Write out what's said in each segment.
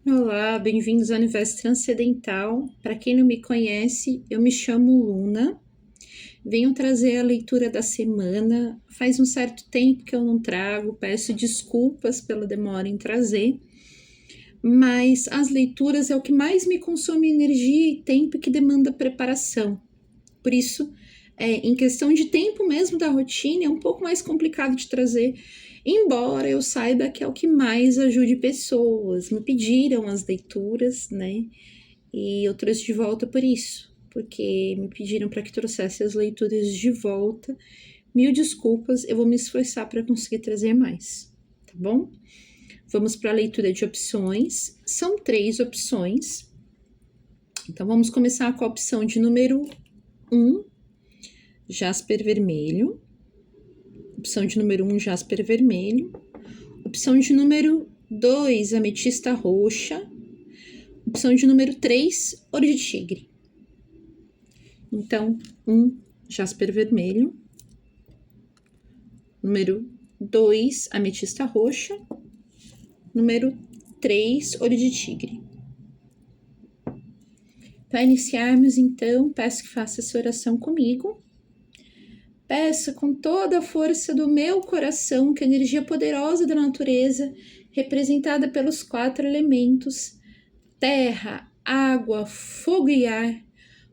Olá, bem-vindos ao Universo Transcendental. Para quem não me conhece, eu me chamo Luna. Venho trazer a leitura da semana. Faz um certo tempo que eu não trago, peço desculpas pela demora em trazer, mas as leituras é o que mais me consome energia e tempo que demanda preparação. Por isso, em questão de tempo mesmo da rotina, é um pouco mais complicado de trazer, embora eu saiba que é o que mais ajude pessoas. Me pediram as leituras, né? E eu trouxe de volta por isso, porque me pediram para que trouxesse as leituras de volta. Mil desculpas, eu vou me esforçar para conseguir trazer mais, tá bom? Vamos para a leitura de opções. São 3 opções. Então vamos começar com a opção de número 1, jasper vermelho. Opção de número 1, jasper vermelho. Opção de número 2, ametista roxa. Opção de número 3, ouro de tigre. Então, 1, jasper vermelho. Número 2, ametista roxa. Número 3, ouro de tigre. Para iniciarmos, então, peço que faça essa oração comigo. Peço com toda a força do meu coração que a energia poderosa da natureza, representada pelos 4 elementos, terra, água, fogo e ar,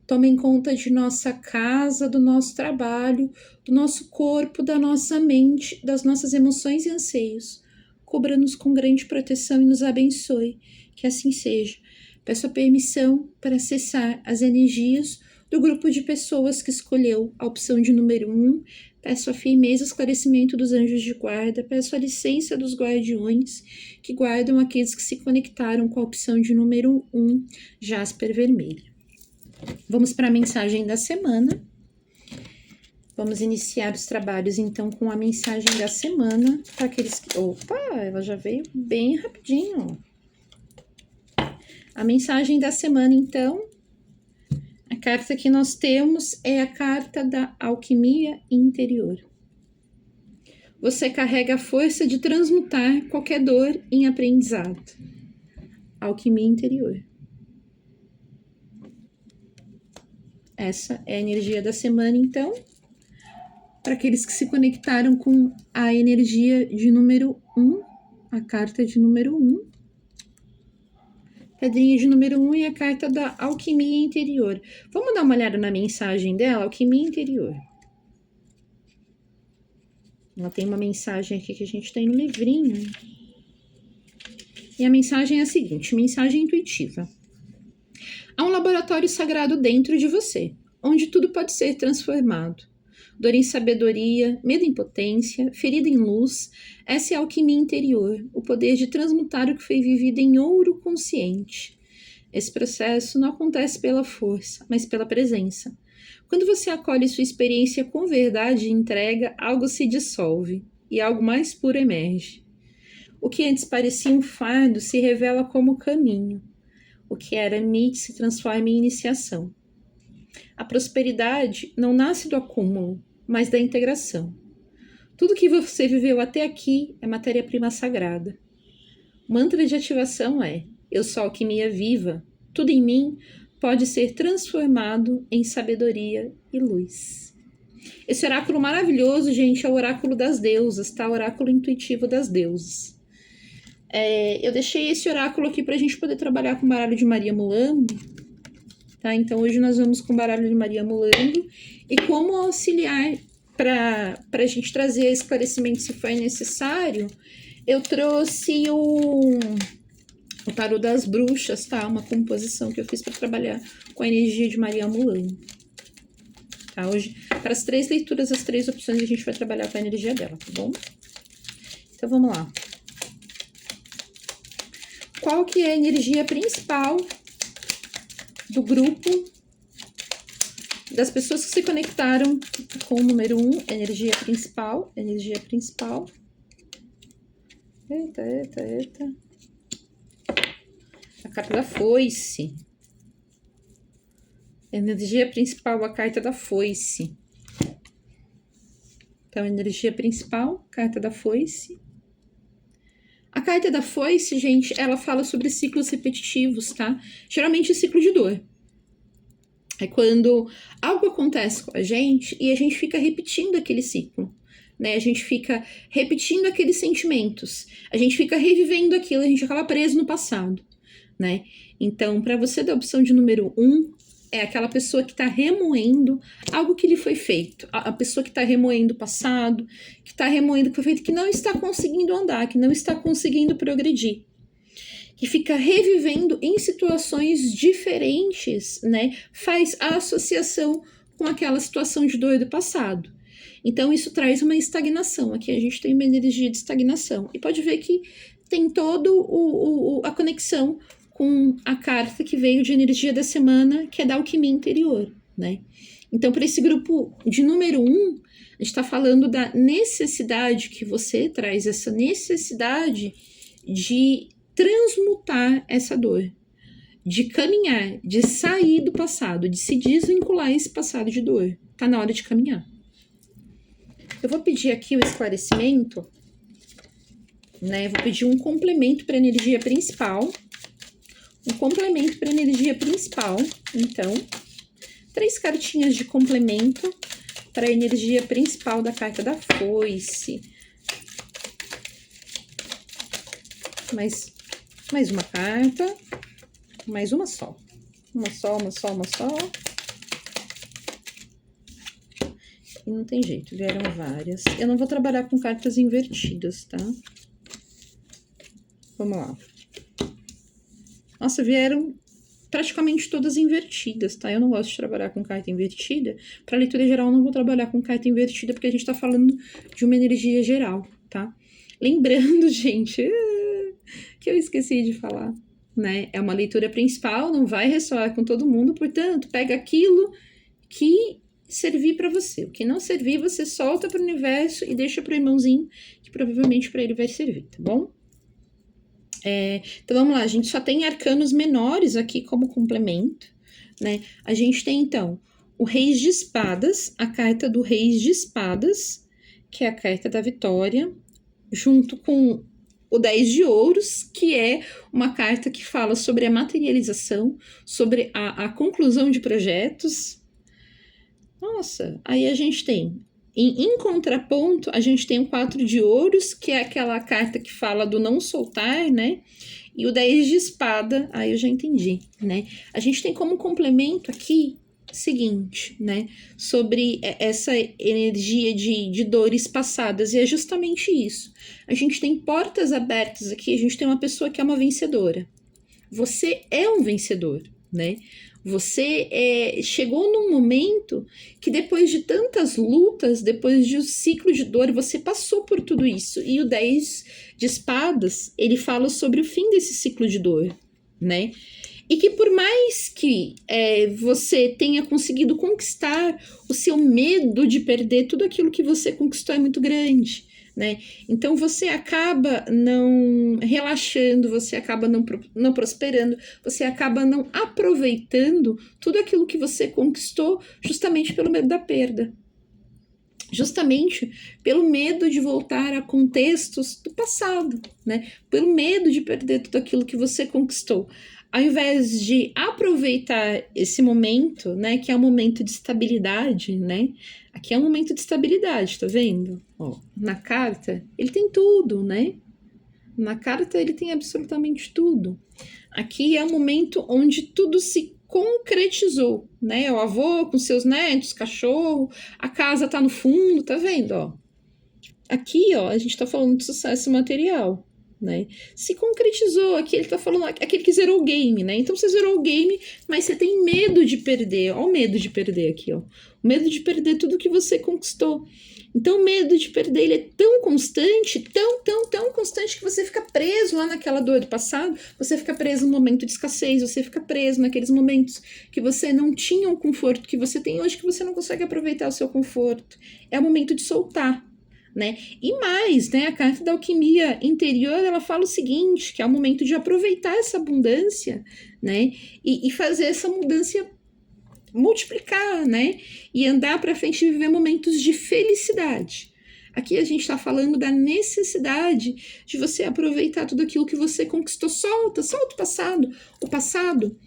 tomem conta de nossa casa, do nosso trabalho, do nosso corpo, da nossa mente, das nossas emoções e anseios. Cubra-nos com grande proteção e nos abençoe. Que assim seja. Peço a permissão para acessar as energias do grupo de pessoas que escolheu a opção de número 1. Peço a firmeza e esclarecimento dos anjos de guarda. Peço a licença dos guardiões que guardam aqueles que se conectaram com a opção de número 1, jasper vermelho. Vamos para a mensagem da semana. Vamos iniciar os trabalhos, então, com a mensagem da semana para aqueles que... Opa, ela já veio bem rapidinho. A mensagem da semana, então, a carta que nós temos é a carta da alquimia interior. Você carrega a força de transmutar qualquer dor em aprendizado. Alquimia interior. Essa é a energia da semana, então, para aqueles que se conectaram com a energia de número 1, a carta de número 1. Pedrinha de número 1 e a carta da alquimia interior. Vamos dar uma olhada na mensagem dela, alquimia interior. Ela tem uma mensagem aqui que a gente tem no livrinho. E a mensagem é a seguinte, mensagem intuitiva. Há um laboratório sagrado dentro de você, onde tudo pode ser transformado. Dor em sabedoria, medo em potência, ferida em luz, essa é a alquimia interior, o poder de transmutar o que foi vivido em ouro consciente. Esse processo não acontece pela força, mas pela presença. Quando você acolhe sua experiência com verdade e entrega, algo se dissolve e algo mais puro emerge. O que antes parecia um fardo se revela como caminho. O que era mito se transforma em iniciação. A prosperidade não nasce do acúmulo, mas da integração. Tudo que você viveu até aqui é matéria-prima sagrada. O mantra de ativação é: eu sou alquimia viva, tudo em mim pode ser transformado em sabedoria e luz. Esse oráculo maravilhoso, gente, é o oráculo das deusas, tá? O oráculo intuitivo das deusas. Eu deixei esse oráculo aqui pra gente poder trabalhar com o baralho de Maria Mulambo, tá? Então hoje nós vamos com o baralho de Maria Mulambo e como auxiliar para a gente trazer esclarecimento se for necessário, eu trouxe o tarô das bruxas, tá? Uma composição que eu fiz para trabalhar com a energia de Maria Mulambo. Tá? Hoje, para as 3 leituras, as 3 opções, a gente vai trabalhar com a energia dela, tá bom? Então vamos lá. Qual que é a energia principal do grupo das pessoas que se conectaram com o número 1, energia principal, energia principal. Eita. A carta da foice. Energia principal, a carta da foice. Então, energia principal, carta da foice. A A carta da foice, gente, ela fala sobre ciclos repetitivos, tá? Geralmente ciclo de dor. É quando algo acontece com a gente e a gente fica repetindo aquele ciclo, né? A gente fica repetindo aqueles sentimentos, a gente fica revivendo aquilo, a gente acaba preso no passado, né? Então, para você da opção de número 1, é aquela pessoa que está remoendo algo que lhe foi feito, a pessoa que está remoendo o passado, que está remoendo o que foi feito, que não está conseguindo andar, que não está conseguindo progredir, que fica revivendo em situações diferentes, né? Faz a associação com aquela situação de dor do passado. Então, isso traz uma estagnação. Aqui a gente tem uma energia de estagnação. E pode ver que tem todo a conexão com a carta que veio de energia da semana, que é da alquimia interior, né? Então, para esse grupo de número 1, a gente está falando da necessidade que você traz, essa necessidade de transmutar essa dor, de caminhar, de sair do passado, de se desvincular esse passado de dor. Tá na hora de caminhar. Eu vou pedir aqui o esclarecimento, né? Vou pedir um complemento para a energia principal. Um complemento para a energia principal. Então, 3 cartinhas de complemento para a energia principal da carta da foice. Mais uma carta. Mais uma só. Uma só. E não tem jeito, vieram várias. Eu não vou trabalhar com cartas invertidas, tá? Vamos lá. Nossa, vieram praticamente todas invertidas, tá? Eu não gosto de trabalhar com carta invertida. Para leitura geral, eu não vou trabalhar com carta invertida, porque a gente tá falando de uma energia geral, tá? Lembrando, gente, que eu esqueci de falar, né? É uma leitura principal, não vai ressoar com todo mundo, portanto, pega aquilo que servir para você. O que não servir, você solta para o universo e deixa para o irmãozinho, que provavelmente para ele vai servir, tá bom? Então vamos lá, a gente só tem arcanos menores aqui como complemento, né? A gente tem então o Reis de Espadas, a carta do Reis de Espadas, que é a carta da vitória, junto com o 10 de Ouros, que é uma carta que fala sobre a materialização, sobre a conclusão de projetos. Nossa, aí a gente tem, em contraponto, a gente tem o 4 de Ouros, que é aquela carta que fala do não soltar, né? E o 10 de Espada, aí eu já entendi, né? A gente tem como complemento aqui o seguinte, né? Sobre essa energia de dores passadas, e é justamente isso. A gente tem portas abertas aqui, a gente tem uma pessoa que é uma vencedora. Você é um vencedor, né? Você chegou num momento que depois de tantas lutas, depois de um ciclo de dor, você passou por tudo isso. E o 10 de Espadas, ele fala sobre o fim desse ciclo de dor, né? E que por mais que você tenha conseguido conquistar, o seu medo de perder tudo aquilo que você conquistou é muito grande, né? Então você acaba não relaxando, você acaba não prosperando, você acaba não aproveitando tudo aquilo que você conquistou justamente pelo medo da perda. Justamente pelo medo de voltar a contextos do passado, né? Pelo medo de perder tudo aquilo que você conquistou. Ao invés de aproveitar esse momento, né, que é um momento de estabilidade, né? Aqui é um momento de estabilidade, tá vendo? Ó, na carta, ele tem tudo, né? Na carta, ele tem absolutamente tudo. Aqui é um momento onde tudo se concretizou, né? O avô com seus netos, cachorro, a casa tá no fundo, tá vendo, ó? Aqui, ó, a gente tá falando de sucesso material, né? Se concretizou, aqui ele tá falando, aquele que zerou o game, né? Então você zerou o game, mas você tem medo de perder. Ó o medo de perder aqui, ó. O medo de perder tudo que você conquistou. Então o medo de perder, ele é tão constante, tão constante, que você fica preso lá naquela dor do passado, você fica preso no momento de escassez, você fica preso naqueles momentos que você não tinha o conforto que você tem hoje, que você não consegue aproveitar o seu conforto. É o momento de soltar, né? E mais, né, a carta da alquimia interior, ela fala o seguinte, que é o momento de aproveitar essa abundância, né, e fazer essa mudança multiplicar, né, e andar para frente e viver momentos de felicidade. Aqui a gente está falando da necessidade de você aproveitar tudo aquilo que você conquistou. Solta o passado. O passado,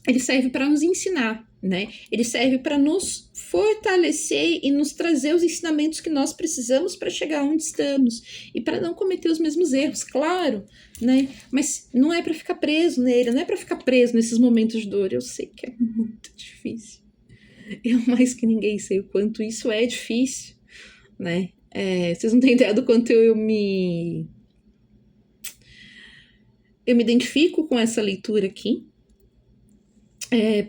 ele serve para nos ensinar, né? Ele serve para nos fortalecer e nos trazer os ensinamentos que nós precisamos para chegar onde estamos e para não cometer os mesmos erros, claro, né? Mas não é para ficar preso nele, não é para ficar preso nesses momentos de dor. Eu sei que é muito difícil. Eu mais que ninguém sei o quanto isso é difícil, né? Vocês não têm ideia do quanto eu me identifico com essa leitura aqui.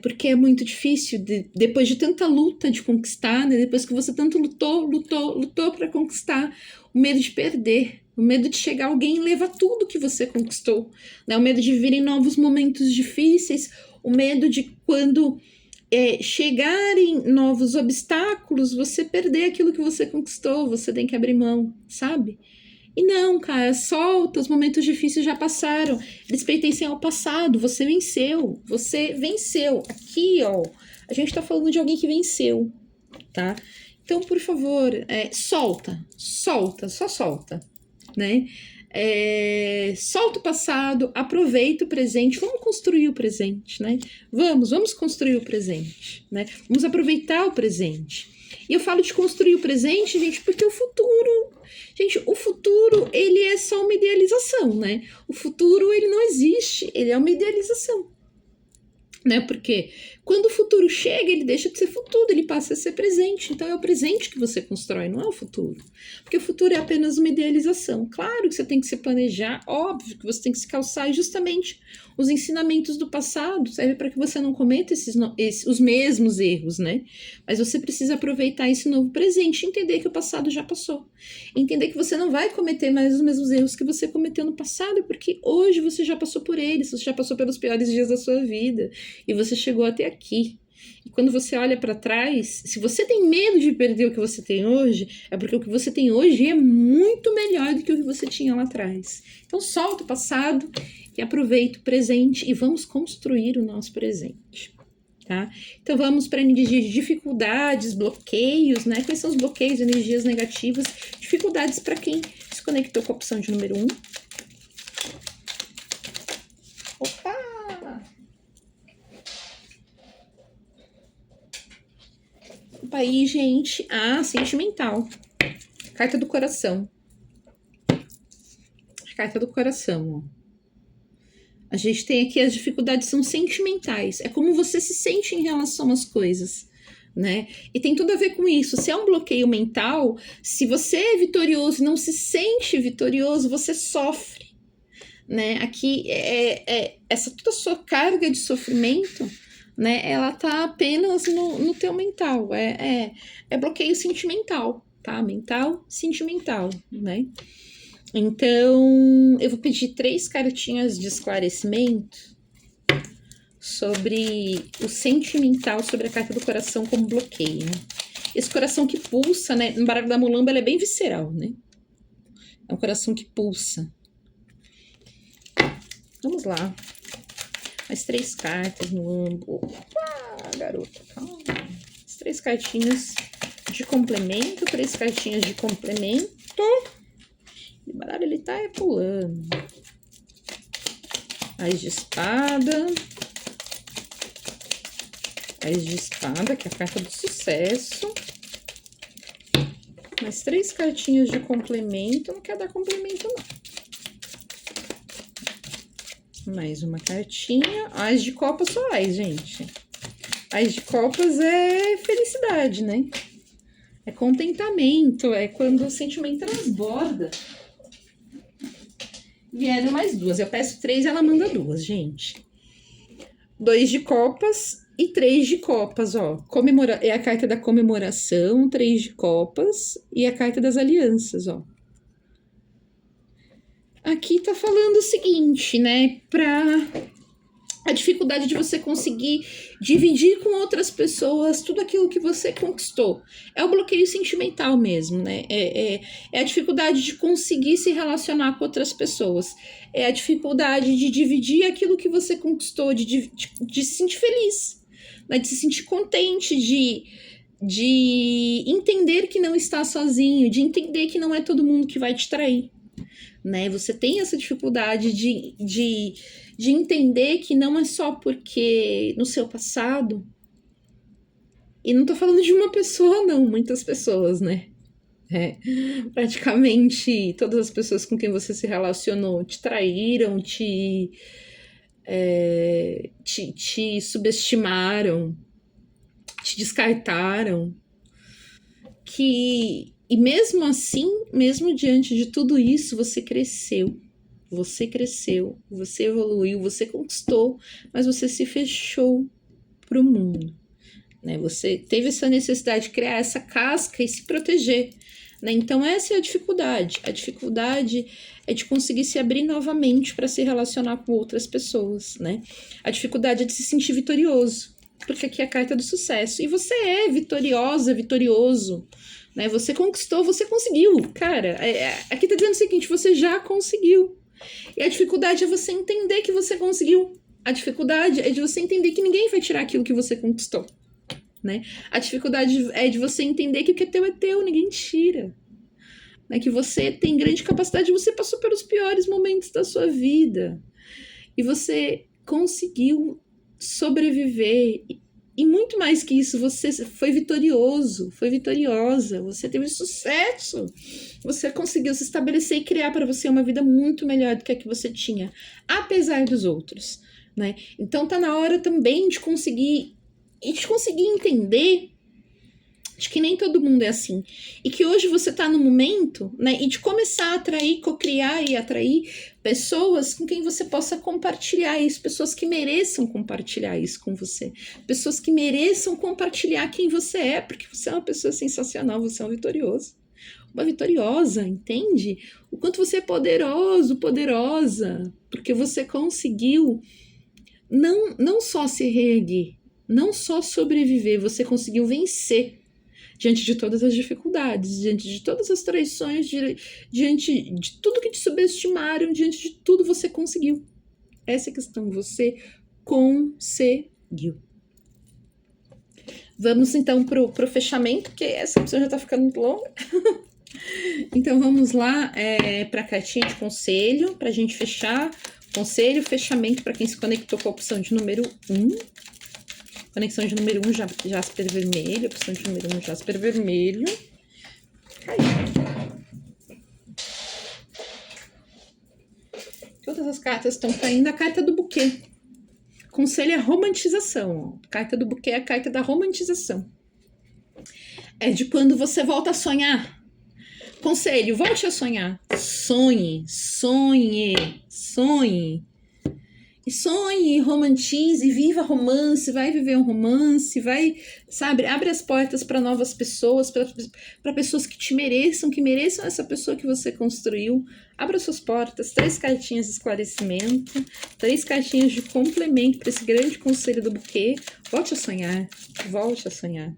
Porque é muito difícil, depois de tanta luta de conquistar, né? Depois que você tanto lutou para conquistar, o medo de perder, o medo de chegar alguém e levar tudo que você conquistou, né? O medo de vir em novos momentos difíceis, o medo de quando chegarem novos obstáculos, você perder aquilo que você conquistou, você tem que abrir mão, sabe? E não, cara, solta, os momentos difíceis já passaram, eles pertencem ao passado, você venceu. Aqui, ó, a gente tá falando de alguém que venceu, tá? Então, por favor, solta, só solta, né? Solta o passado, aproveita o presente, vamos construir o presente, né? Vamos construir o presente, né? Vamos aproveitar o presente. E eu falo de construir o presente, gente, porque o futuro, ele é só uma idealização, né? O futuro, ele não existe, ele é uma idealização, né? Porque quando o futuro chega, ele deixa de ser futuro, ele passa a ser presente. Então é o presente que você constrói, não é o futuro. Porque o futuro é apenas uma idealização. Claro que você tem que se planejar, óbvio que você tem que se calçar, e justamente os ensinamentos do passado servem para que você não cometa os mesmos erros, né? Mas você precisa aproveitar esse novo presente, entender que o passado já passou. Entender que você não vai cometer mais os mesmos erros que você cometeu no passado, porque hoje você já passou por eles, você já passou pelos piores dias da sua vida, e você chegou até aqui. E quando você olha para trás, se você tem medo de perder o que você tem hoje, é porque o que você tem hoje é muito melhor do que o que você tinha lá atrás. Então solta o passado e aproveita o presente e vamos construir o nosso presente, tá? Então vamos para energias de dificuldades, bloqueios, né? Quais são os bloqueios, energias negativas, dificuldades para quem se conectou com a opção de número 1. Opa! Opa aí, gente. Sentimental. Carta do coração. Carta do coração, ó. A gente tem aqui, as dificuldades são sentimentais. É como você se sente em relação às coisas, né? E tem tudo a ver com isso. Se é um bloqueio mental, se você é vitorioso e não se sente vitorioso, você sofre, né? Aqui, toda a sua carga de sofrimento, né? Ela tá apenas no teu mental. É bloqueio sentimental, tá? Mental, sentimental, né? Então, eu vou pedir 3 cartinhas de esclarecimento sobre o sentimental, sobre a carta do coração como bloqueio, né? Esse coração que pulsa, né? No baralho da mulamba, ele é bem visceral, né? É um coração que pulsa. Vamos lá. Mais 3 cartas no âmbulo. Opa, garota, calma. As 3 cartinhas de complemento, 3 cartinhas de complemento. O baralho, ele tá pulando. Ás de espada. Ás de espada, que é a carta do sucesso. Mais 3 cartinhas de complemento. Não quer dar complemento, não. Mais uma cartinha. Ás de copas só ás, gente. Ás de copas é felicidade, né? É contentamento. É quando o sentimento transborda. Vieram mais 2. Eu peço 3 e ela manda 2, gente. 2 de copas e 3 de copas, ó. É a carta da comemoração, 3 de copas e a carta das alianças, ó. Aqui tá falando o seguinte, né? A dificuldade de você conseguir dividir com outras pessoas tudo aquilo que você conquistou. É o bloqueio sentimental mesmo, né? É a dificuldade de conseguir se relacionar com outras pessoas. É a dificuldade de dividir aquilo que você conquistou, de se sentir feliz, né? De se sentir contente, de entender que não está sozinho, de entender que não é todo mundo que vai te trair, né? Você tem essa dificuldade de entender que não é só porque no seu passado, e não tô falando de uma pessoa não, muitas pessoas, né? Praticamente todas as pessoas com quem você se relacionou te traíram, te subestimaram, te descartaram, e mesmo assim, mesmo diante de tudo isso, você cresceu, você evoluiu, você conquistou, mas você se fechou pro mundo, né? Você teve essa necessidade de criar essa casca e se proteger, né? Então essa é a dificuldade é de conseguir se abrir novamente para se relacionar com outras pessoas, né? A dificuldade é de se sentir vitorioso, porque aqui é a carta do sucesso. E você é vitoriosa, vitorioso, né? Você conquistou, você conseguiu. Cara, aqui tá dizendo o seguinte, você já conseguiu. E a dificuldade é você entender que você conseguiu. A dificuldade é de você entender que ninguém vai tirar aquilo que você conquistou, né? A dificuldade é de você entender que o que é teu, ninguém tira. Né? Que você tem grande capacidade, você passou pelos piores momentos da sua vida. E você conseguiu sobreviver, e muito mais que isso, você foi vitorioso, foi vitoriosa, você teve sucesso, você conseguiu se estabelecer e criar para você uma vida muito melhor do que a que você tinha, apesar dos outros, né? Então tá na hora também de conseguir entender de que nem todo mundo é assim. E que hoje você tá no momento, né? E de começar a atrair, cocriar e atrair pessoas com quem você possa compartilhar isso. Pessoas que mereçam compartilhar isso com você. Pessoas que mereçam compartilhar quem você é. Porque você é uma pessoa sensacional, você é um vitorioso. Uma vitoriosa, entende? O quanto você é poderoso, poderosa. Porque você conseguiu não só se reerguer, não só sobreviver, você conseguiu vencer diante de todas as dificuldades, diante de todas as traições, diante de tudo que te subestimaram, diante de tudo você conseguiu. Essa é a questão, você conseguiu. Vamos então pro fechamento, porque essa opção já tá ficando muito longa. Então vamos lá para a cartinha de conselho, pra gente fechar. Conselho, fechamento para quem se conectou com a opção de número 1. Conexão de número 1, jasper vermelho. Opção de número 1, jasper vermelho. Caiu. Todas as cartas estão caindo. A carta do buquê. Conselho é romantização. Ó. A carta do buquê é a carta da romantização. É de quando você volta a sonhar. Conselho, volte a sonhar. Sonhe, sonhe, sonhe. E sonhe, romantize, viva romance, vai viver um romance, vai, sabe, abre as portas para novas pessoas, para pessoas que te mereçam, que mereçam essa pessoa que você construiu. Abra suas portas, 3 cartinhas de esclarecimento, 3 cartinhas de complemento para esse grande conselho do buquê. Volte a sonhar, volte a sonhar.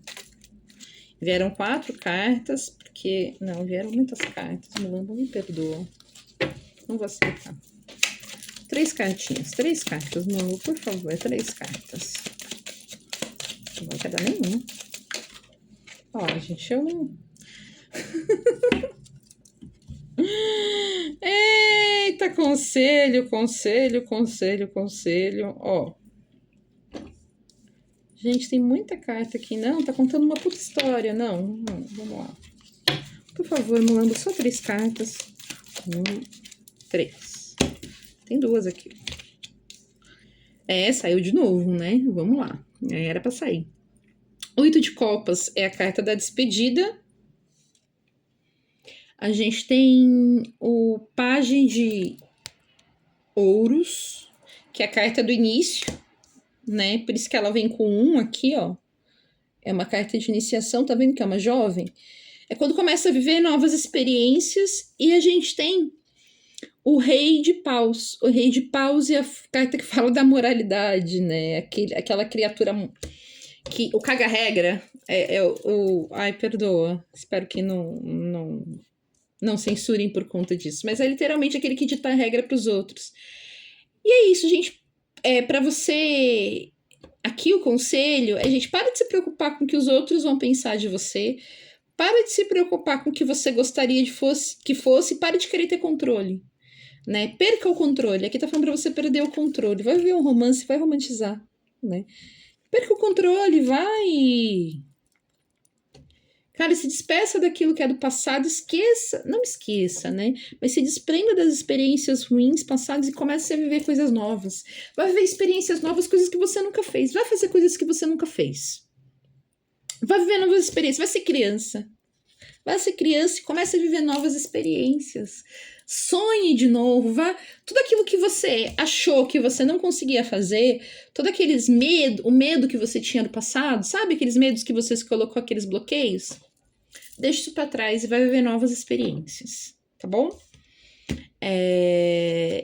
Vieram 4 cartas, porque, não, vieram muitas cartas, Mulamba, me perdoa, não vou aceitar. 3 cartas, Manu, por favor, 3 cartas. Não vai dar nenhuma. Ó, gente, eu não... Eita, conselho. Ó. Gente, tem muita carta aqui. Não, tá contando uma puta história. Não, vamos lá. Por favor, Mulamba, só 3 cartas. 1, 3. Tem 2 aqui. Saiu de novo, né? Vamos lá. Era pra sair. 8 de copas é a carta da despedida. A gente tem o pajem de ouros, que é a carta do início, né? Por isso que ela vem com 1 aqui, ó. É uma carta de iniciação, tá vendo que é uma jovem? É quando começa a viver novas experiências. E a gente tem o rei de paus. O rei de paus é a carta que fala da moralidade, né? Aquela criatura que... O caga-regra ai, perdoa. Espero que não censurem por conta disso. Mas é literalmente aquele que dita a regra para os outros. E é isso, gente. Para você... Aqui o conselho é, gente, para de se preocupar com o que os outros vão pensar de você. Para de se preocupar com o que você gostaria que fosse. Para de querer ter controle. Né? Perca o controle. Aqui tá falando pra você perder o controle. Vai ver um romance, vai romantizar. Né? Perca o controle, vai. Cara, se despeça daquilo que é do passado, esqueça, não esqueça, né? Mas se desprenda das experiências ruins passadas e comece a viver coisas novas. Vai viver experiências novas, coisas que você nunca fez. Vai fazer coisas que você nunca fez. Vai viver novas experiências, vai ser criança. Vai ser criança e comece a viver novas experiências. Sonhe de novo, vá. Tudo aquilo que você achou que você não conseguia fazer, todo aqueles o medo que você tinha no passado, sabe? Aqueles medos que você se colocou, aqueles bloqueios. Deixa isso pra trás e vai viver novas experiências, tá bom?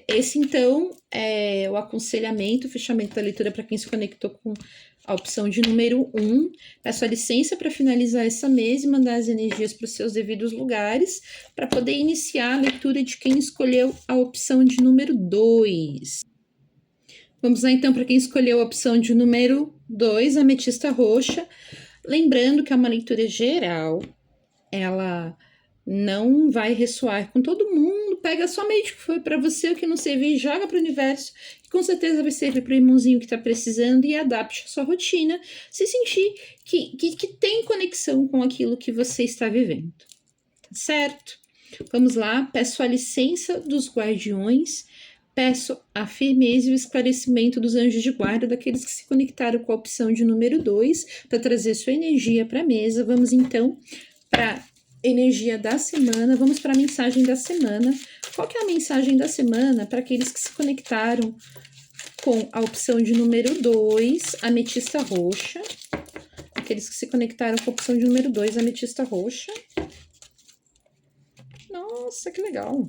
Esse, então, é o aconselhamento, o fechamento da leitura para quem se conectou com a opção de número 1. Peço a licença para finalizar essa mesa e mandar as energias para os seus devidos lugares, para poder iniciar a leitura de quem escolheu a opção de número 2. Vamos lá, então, para quem escolheu a opção de número 2, ametista roxa. Lembrando que é uma leitura geral, ela não vai ressoar com todo mundo. Pega somente o que foi para você, o que não servir, joga para o universo, que com certeza vai servir para o irmãozinho que está precisando, e adapte a sua rotina, se sentir que tem conexão com aquilo que você está vivendo. Certo? Vamos lá, peço a licença dos guardiões, peço a firmeza e o esclarecimento dos anjos de guarda, daqueles que se conectaram com a opção de número 2, para trazer sua energia para a mesa. Vamos então para energia da semana, vamos para a mensagem da semana. Qual que é a mensagem da semana para aqueles que se conectaram com a opção de número 2, ametista roxa? Aqueles que se conectaram com a opção de número 2, ametista roxa. Nossa, que legal!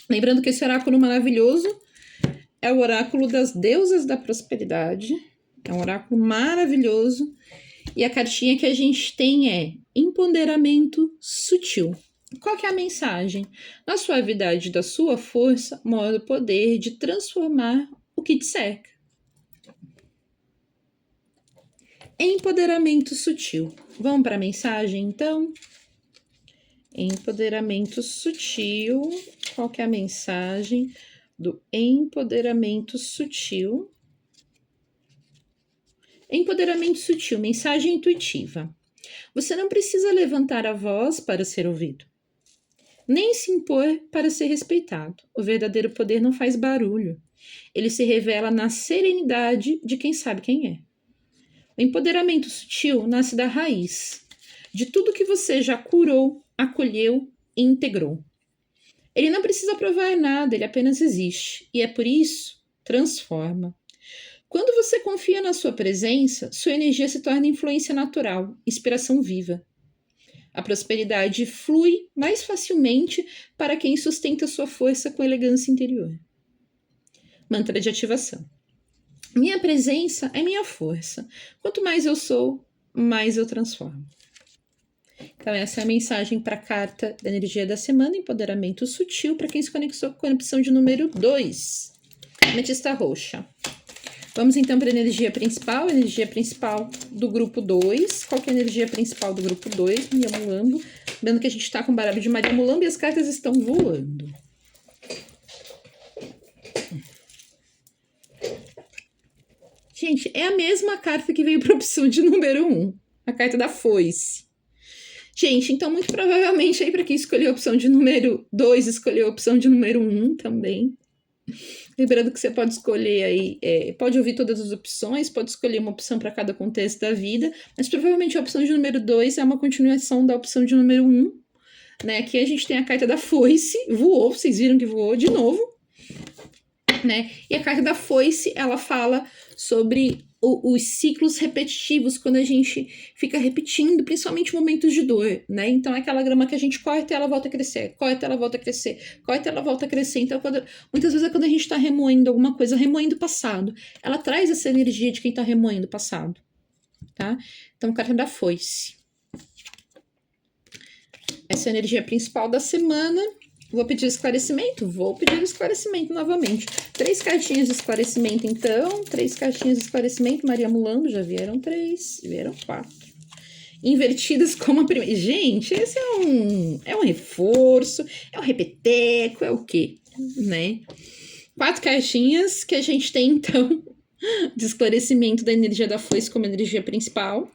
Lembrando que esse oráculo maravilhoso é o oráculo das deusas da prosperidade. É um oráculo maravilhoso. E a cartinha que a gente tem é empoderamento sutil. Qual que é a mensagem? Na suavidade da sua força, mora o poder de transformar o que te cerca. Empoderamento sutil. Vamos para a mensagem, então? Empoderamento sutil. Qual que é a mensagem do empoderamento sutil? Empoderamento sutil, mensagem intuitiva. Você não precisa levantar a voz para ser ouvido, nem se impor para ser respeitado. O verdadeiro poder não faz barulho. Ele se revela na serenidade de quem sabe quem é. O empoderamento sutil nasce da raiz, de tudo que você já curou, acolheu e integrou. Ele não precisa provar nada, ele apenas existe. E é por isso, transforma. Quando você confia na sua presença, sua energia se torna influência natural, inspiração viva. A prosperidade flui mais facilmente para quem sustenta sua força com elegância interior. Mantra de ativação. Minha presença é minha força. Quanto mais eu sou, mais eu transformo. Então essa é a mensagem para a carta da energia da semana, empoderamento sutil, para quem se conectou com a opção de número 2, ametista roxa. Vamos então para a energia principal do grupo 2. Qual que é a energia principal do grupo 2? Maria Mulambo. Vendo que a gente está com o baralho de Maria Mulambo e as cartas estão voando. Gente, é a mesma carta que veio para a opção de número 1. A carta da foice. Gente, então muito provavelmente aí para quem escolheu a opção de número 2, escolheu a opção de número 1 também. Lembrando que você pode escolher aí, pode ouvir todas as opções, pode escolher uma opção para cada contexto da vida, mas provavelmente a opção de número 2 é uma continuação da opção de número 1, né? Aqui a gente tem a carta da foice, voou, vocês viram que voou de novo, né? E a carta da foice, ela fala sobre os ciclos repetitivos, quando a gente fica repetindo, principalmente momentos de dor, né? Então, é aquela grama que a gente corta e ela volta a crescer, corta, ela volta a crescer, corta, ela volta a crescer. Então, muitas vezes é quando a gente tá remoendo alguma coisa, remoendo o passado. Ela traz essa energia de quem tá remoendo o passado, tá? Então, carta da foice. Essa é a energia principal da semana. Vou pedir esclarecimento? Vou pedir esclarecimento novamente. 3 cartinhas de esclarecimento, então. 3 cartinhas de esclarecimento. Maria Mulambo, já vieram 3. Vieram 4. Invertidas como a primeira. Gente, esse é um reforço, é um repeteco, é o quê? Né? 4 cartinhas que a gente tem, então, de esclarecimento da energia da foice como energia principal.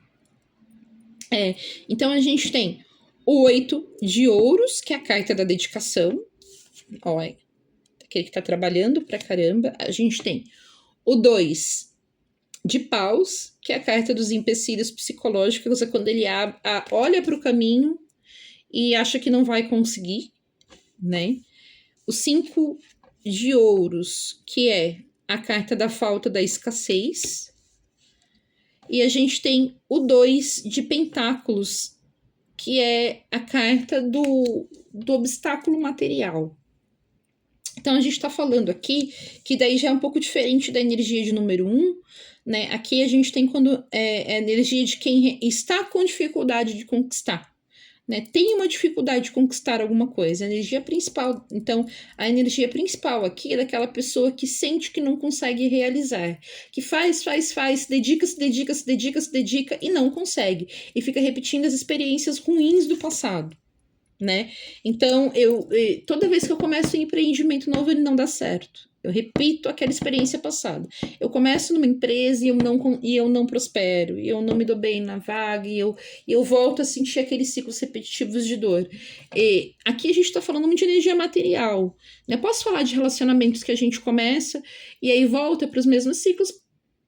Então, a gente tem o 8 de ouros, que é a carta da dedicação. Olha, aquele que tá trabalhando pra caramba. A gente tem o 2 de paus, que é a carta dos empecilhos psicológicos, é quando ele olha para o caminho e acha que não vai conseguir, né? O 5 de ouros, que é a carta da falta da escassez. E a gente tem o 2 de pentáculos, que é a carta do obstáculo material. Então, a gente está falando aqui que daí já é um pouco diferente da energia de número 1, né? Aqui a gente tem quando é a energia de quem está com dificuldade de conquistar, né? Tem uma dificuldade de conquistar alguma coisa. A energia principal, então, a energia principal aqui é daquela pessoa que sente que não consegue realizar, que faz, dedica e não consegue, e fica repetindo as experiências ruins do passado, né? Então, toda vez que eu começo um empreendimento novo, ele não dá certo. Eu repito aquela experiência passada. Eu começo numa empresa e eu não prospero, e eu não me dou bem na vaga, e eu volto a sentir aqueles ciclos repetitivos de dor. E aqui a gente está falando muito de energia material, né? Posso falar de relacionamentos que a gente começa e aí volta para os mesmos ciclos?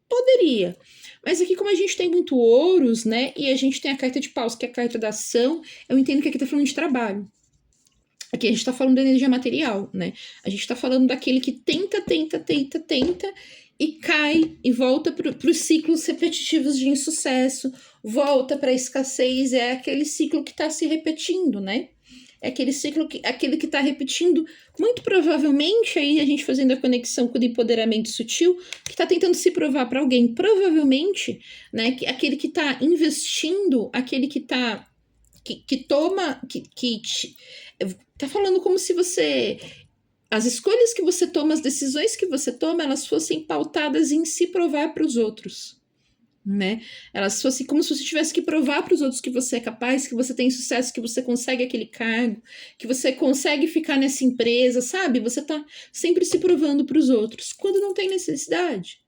Poderia. Mas aqui, como a gente tem muito ouros, né? E a gente tem a carta de paus, que é a carta da ação, eu entendo que aqui tá falando de trabalho. Aqui a gente tá falando da energia material, né? A gente tá falando daquele que tenta e cai e volta para os ciclos repetitivos de insucesso, volta para a escassez, é aquele ciclo que tá se repetindo, né? É aquele ciclo aquele que tá repetindo, muito provavelmente, aí a gente fazendo a conexão com o empoderamento sutil, que tá tentando se provar para alguém, provavelmente, né? Aquele que tá investindo, aquele que tá que toma, tá falando como se você, as escolhas que você toma, as decisões que você toma, elas fossem pautadas em se provar para os outros, né? Elas fossem como se você tivesse que provar para os outros que você é capaz, que você tem sucesso, que você consegue aquele cargo, que você consegue ficar nessa empresa, sabe? Você tá sempre se provando para os outros, quando não tem necessidade,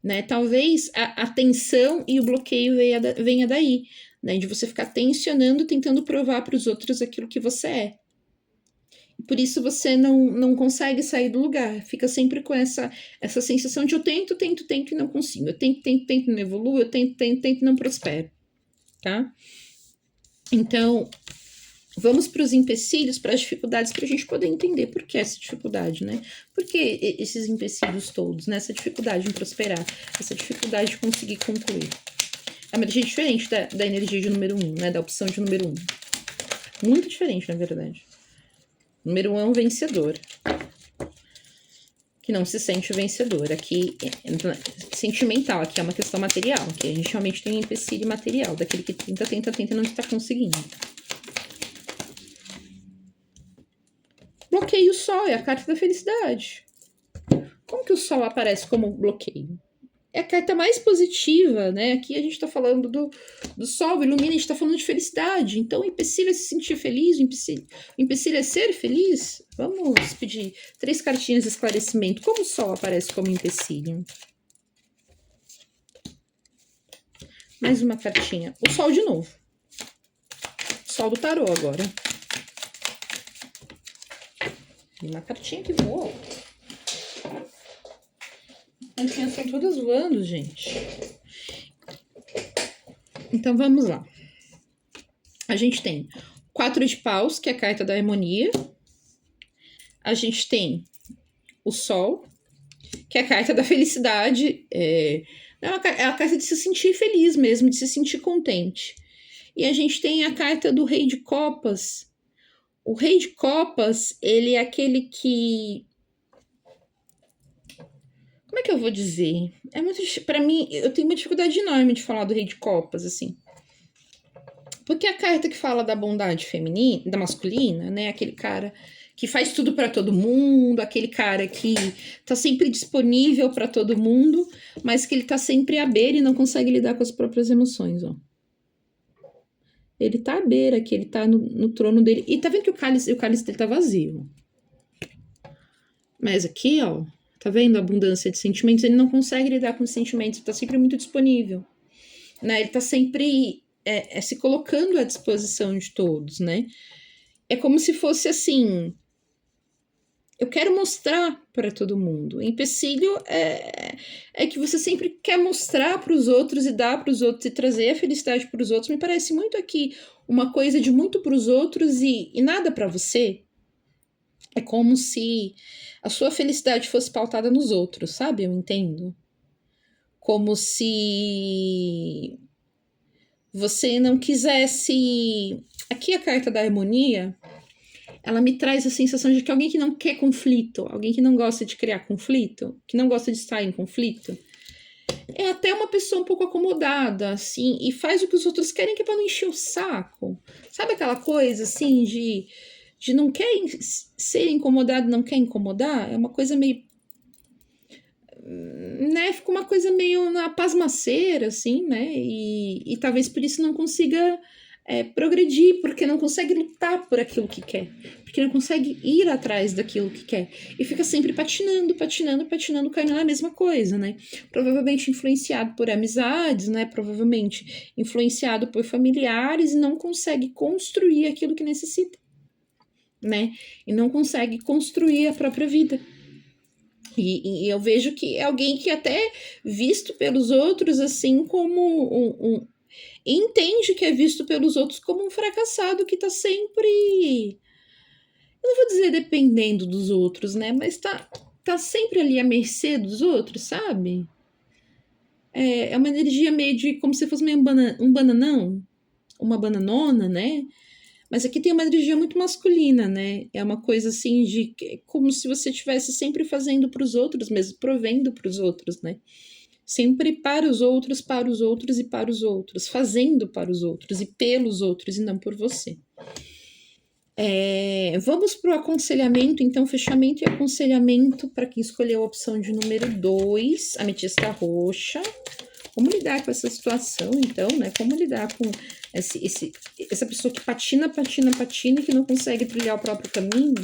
né? Talvez a tensão e o bloqueio venha daí, né? De você ficar tensionando, tentando provar para os outros aquilo que você é. Por isso você não consegue sair do lugar. Fica sempre com essa sensação de eu tento e não consigo. Eu tento e não evoluo. Eu tento e não prospero. Tá? Então, vamos para os empecilhos, para as dificuldades, para a gente poder entender por que essa dificuldade, né? Por que esses empecilhos todos, né? Essa dificuldade em prosperar, essa dificuldade de conseguir concluir. É uma energia diferente da energia de número 1, né? Da opção de número 1. Muito diferente, na verdade. Número 1 é um vencedor, que não se sente vencedor. Aqui é sentimental, aqui é uma questão material. Aqui a gente realmente tem um empecilho material, daquele que tenta e não está conseguindo. Bloqueio o sol, é a carta da felicidade. Como que o sol aparece como bloqueio? É a carta mais positiva, né? Aqui a gente tá falando do sol, ilumina, a gente tá falando de felicidade. Então, o empecilho é se sentir feliz, o empecilho é ser feliz. Vamos pedir 3 cartinhas de esclarecimento. Como o sol aparece como empecilho? Mais uma cartinha. O sol de novo. O sol do tarô agora. E uma cartinha que voa. As cartinhas são todas voando, gente. Então, vamos lá. A gente tem 4 de paus, que é a carta da harmonia. A gente tem o sol, que é a carta da felicidade. É a carta de se sentir feliz mesmo, de se sentir contente. E a gente tem a carta do rei de copas. O rei de copas, ele é aquele que... Como é que eu vou dizer? É muito... Pra mim, eu tenho uma dificuldade enorme de falar do rei de copas, assim. Porque a carta que fala da bondade feminina, da masculina, né? Aquele cara que faz tudo para todo mundo, aquele cara que tá sempre disponível para todo mundo, mas que ele tá sempre à beira e não consegue lidar com as próprias emoções, ó. Ele tá à beira, que ele tá no trono dele. E tá vendo que o cálice dele tá vazio. Mas aqui, ó, tá vendo a abundância de sentimentos? Ele não consegue lidar com os sentimentos, ele tá sempre muito disponível, né? Ele tá sempre se colocando à disposição de todos, né? É como se fosse assim, eu quero mostrar para todo mundo. O empecilho é que você sempre quer mostrar para os outros e dar para os outros e trazer a felicidade para os outros. Me parece muito aqui uma coisa de muito para os outros e nada para você. É como se a sua felicidade fosse pautada nos outros, sabe? Eu entendo. Como se você não quisesse. Aqui a carta da harmonia, ela me traz a sensação de que alguém que não quer conflito, alguém que não gosta de criar conflito, que não gosta de estar em conflito, é até uma pessoa um pouco acomodada, assim, e faz o que os outros querem, que é pra não encher o saco. Sabe aquela coisa, assim, de não quer ser incomodado, não quer incomodar? É uma coisa meio, né, fica uma coisa meio na pasmaceira, assim, né, e talvez por isso não consiga progredir, porque não consegue lutar por aquilo que quer, porque não consegue ir atrás daquilo que quer, e fica sempre patinando, caindo na mesma coisa, né, provavelmente influenciado por amizades, né, provavelmente influenciado por familiares, e não consegue construir aquilo que necessita, né, e não consegue construir a própria vida. E eu vejo que é alguém que até visto pelos outros assim como entende que é visto pelos outros como um fracassado que tá sempre, eu não vou dizer dependendo dos outros, né? Mas tá sempre ali à mercê dos outros, sabe? É uma energia meio de como se fosse meio um bananão, uma bananona, né? Mas aqui tem uma energia muito masculina, né? É uma coisa assim de como se você estivesse sempre fazendo para os outros, mesmo provendo para os outros, né? Sempre para os outros e para os outros, fazendo para os outros e pelos outros e não por você. Vamos para o aconselhamento, então, fechamento e aconselhamento para quem escolheu a opção de número 2, ametista roxa. Como lidar com essa situação, então, né? Como lidar com essa pessoa que patina e que não consegue trilhar o próprio caminho?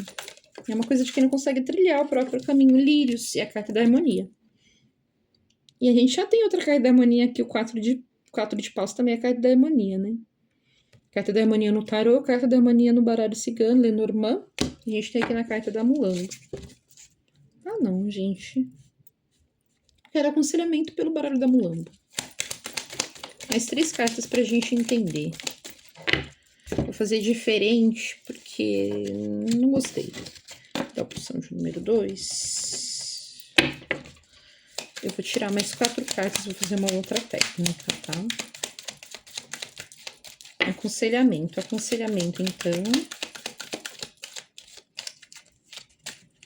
É uma coisa de quem não consegue trilhar o próprio caminho. Lírios, é a carta da harmonia. E a gente já tem outra carta da harmonia aqui, o 4 de paus também é a carta da harmonia, né? Carta da harmonia no tarô, carta da harmonia no baralho cigano, Lenormand. A gente tem aqui na carta da Mulambo. Ah, não, gente. Quero aconselhamento pelo baralho da Mulambo. Mais 3 cartas pra gente entender. Vou fazer diferente, porque não gostei da opção de número 2. Eu vou tirar mais 4 cartas, vou fazer uma outra técnica, tá? Aconselhamento, então.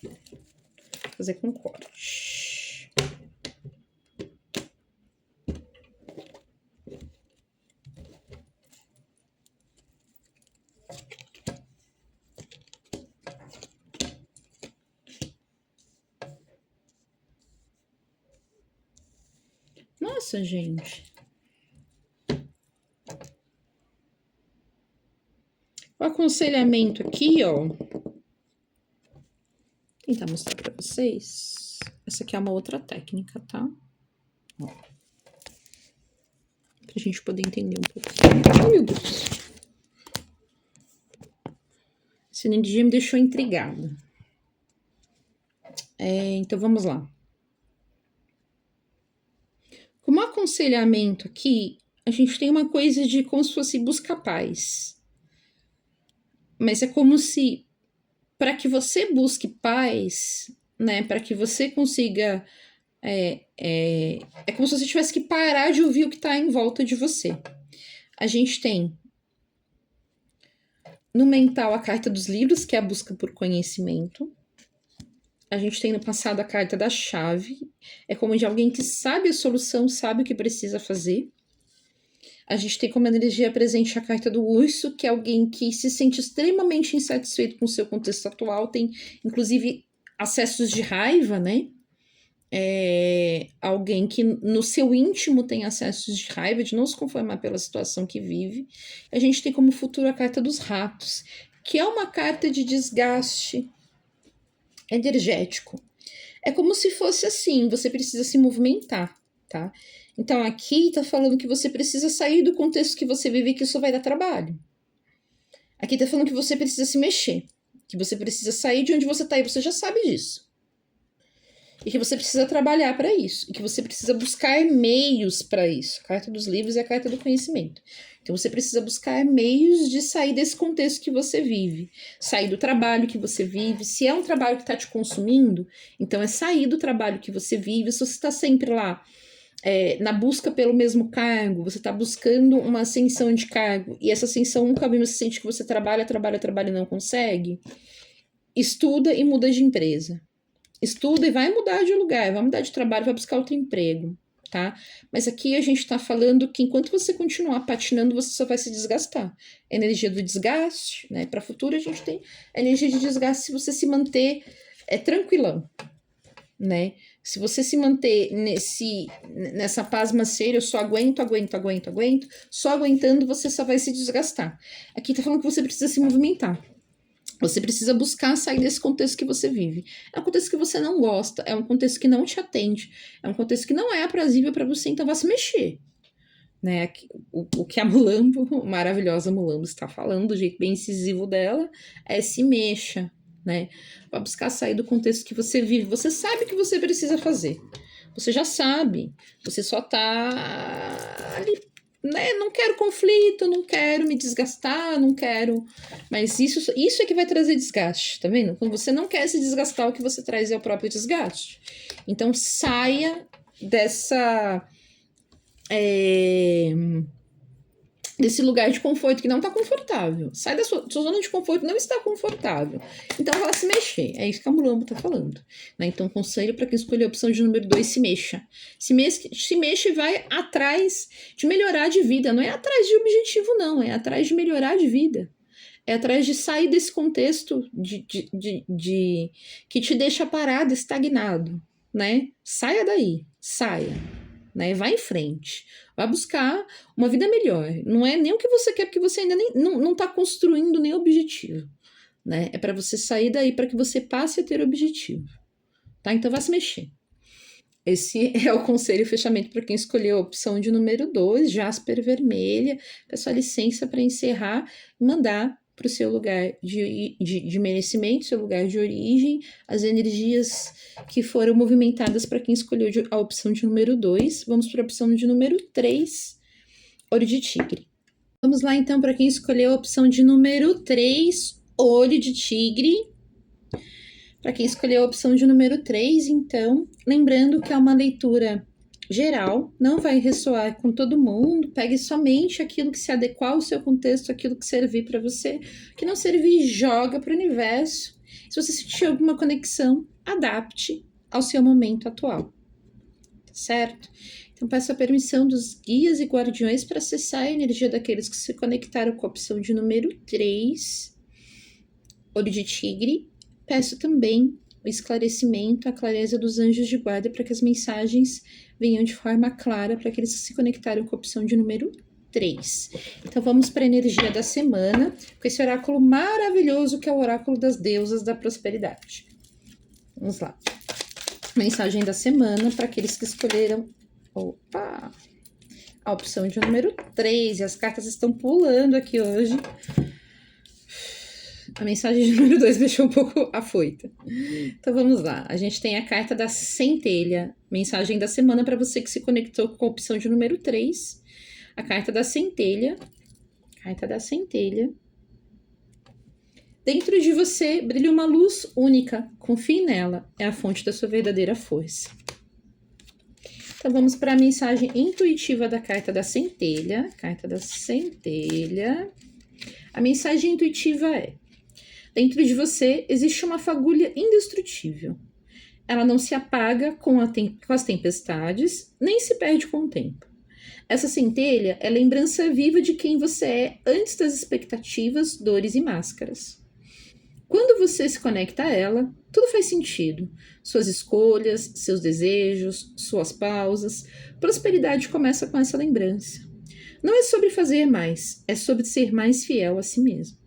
Vou fazer com corte. Nossa, gente. O aconselhamento aqui, ó. Vou tentar mostrar pra vocês. Essa aqui é uma outra técnica, tá? Ó. Pra gente poder entender um pouco. Ai, meu Deus. Essa energia me deixou intrigada. Então, vamos lá. Como aconselhamento aqui, a gente tem uma coisa de como se fosse buscar paz. Mas é como se, para que você busque paz, né, para que você consiga, é como se você tivesse que parar de ouvir o que está em volta de você. A gente tem no mental a carta dos livros, que é a busca por conhecimento. A gente tem no passado a carta da chave, é como de alguém que sabe a solução, sabe o que precisa fazer. A gente tem como energia presente a carta do urso, que é alguém que se sente extremamente insatisfeito com o seu contexto atual, tem inclusive acessos de raiva, né? Alguém que no seu íntimo tem acessos de raiva, de não se conformar pela situação que vive. A gente tem como futuro a carta dos ratos, que é uma carta de desgaste energético. É como se fosse assim, você precisa se movimentar, tá? Então aqui tá falando que você precisa sair do contexto que você vive e que isso vai dar trabalho. Aqui tá falando que você precisa se mexer, que você precisa sair de onde você tá e você já sabe disso. E que você precisa trabalhar para isso, e que você precisa buscar meios para isso. A carta dos livros é a carta do conhecimento. Então você precisa buscar meios de sair desse contexto que você vive, sair do trabalho que você vive. Se é um trabalho que está te consumindo, então é sair do trabalho que você vive. Se você está sempre lá na busca pelo mesmo cargo, você está buscando uma ascensão de cargo, e essa ascensão nunca vem, você sente que você trabalha e não consegue, estuda e muda de empresa. Estuda e vai mudar de lugar, vai mudar de trabalho, vai buscar outro emprego, tá? Mas aqui a gente tá falando que enquanto você continuar patinando, você só vai se desgastar. A energia do desgaste, né? Para o futuro a gente tem a energia de desgaste se você se manter tranquilão, né? Se você se manter nessa pasmaceira, eu só aguento, só aguentando você só vai se desgastar. Aqui tá falando que você precisa se movimentar. Você precisa buscar sair desse contexto que você vive. É um contexto que você não gosta, é um contexto que não te atende, é um contexto que não é aprazível para você, então vai se mexer. Né? O que a Mulambo, maravilhosa Mulambo, está falando, do jeito bem incisivo dela, é se mexa, né? Vai buscar sair do contexto que você vive. Você sabe o que você precisa fazer. Você já sabe. Você só tá ali, né? Não quero conflito, não quero me desgastar, não quero. Mas isso é que vai trazer desgaste, tá vendo? Quando você não quer se desgastar, o que você traz é o próprio desgaste. Então saia desse lugar de conforto que não tá confortável. Sai da sua zona de conforto, não está confortável. Então vai se mexer. É isso que a Mulambo tá falando. Né? Então, conselho para quem escolher a opção de número 2, se mexa. Se mexa e vai atrás de melhorar de vida. Não é atrás de objetivo, não. É atrás de melhorar de vida. É atrás de sair desse contexto que te deixa parado, estagnado. Né? Saia daí. Saia. Né? Vai em frente. Vai buscar uma vida melhor. Não é nem o que você quer, porque você ainda não está construindo nem objetivo. Né? É para você sair daí, para que você passe a ter objetivo. Tá? Então vai se mexer. Esse é o conselho e fechamento para quem escolheu a opção de número 2, Jasper Vermelha. Peço a licença para encerrar e mandar para o seu lugar de merecimento, seu lugar de origem, as energias que foram movimentadas para quem escolheu a opção de número 2. Vamos para a opção de número 3, Olho de Tigre. Vamos lá, então, para quem escolheu a opção de número 3, Olho de Tigre. Para quem escolheu a opção de número 3, então, lembrando que é uma leitura geral, não vai ressoar com todo mundo, pegue somente aquilo que se adequar ao seu contexto, aquilo que servir para você, que não servir, joga para o universo. Se você sentir alguma conexão, adapte ao seu momento atual, certo? Então peço a permissão dos guias e guardiões para acessar a energia daqueles que se conectaram com a opção de número 3, Olho de Tigre. Peço também o esclarecimento, a clareza dos anjos de guarda para que as mensagens venham de forma clara para aqueles que se conectaram com a opção de número 3. Então vamos para a energia da semana, com esse oráculo maravilhoso que é o oráculo das deusas da prosperidade. Vamos lá. Mensagem da semana para aqueles que escolheram a opção de número 3. E as cartas estão pulando aqui hoje. A mensagem de número 2 deixou um pouco afoita. Então vamos lá. A gente tem a carta da centelha. Mensagem da semana para você que se conectou com a opção de número 3. A carta da centelha. Carta da centelha. Dentro de você brilha uma luz única. Confie nela. É a fonte da sua verdadeira força. Então vamos para a mensagem intuitiva da carta da centelha. Carta da centelha. A mensagem intuitiva é: dentro de você existe uma fagulha indestrutível. Ela não se apaga com as tempestades, nem se perde com o tempo. Essa centelha é lembrança viva de quem você é antes das expectativas, dores e máscaras. Quando você se conecta a ela, tudo faz sentido. Suas escolhas, seus desejos, suas pausas. Prosperidade começa com essa lembrança. Não é sobre fazer mais, é sobre ser mais fiel a si mesmo.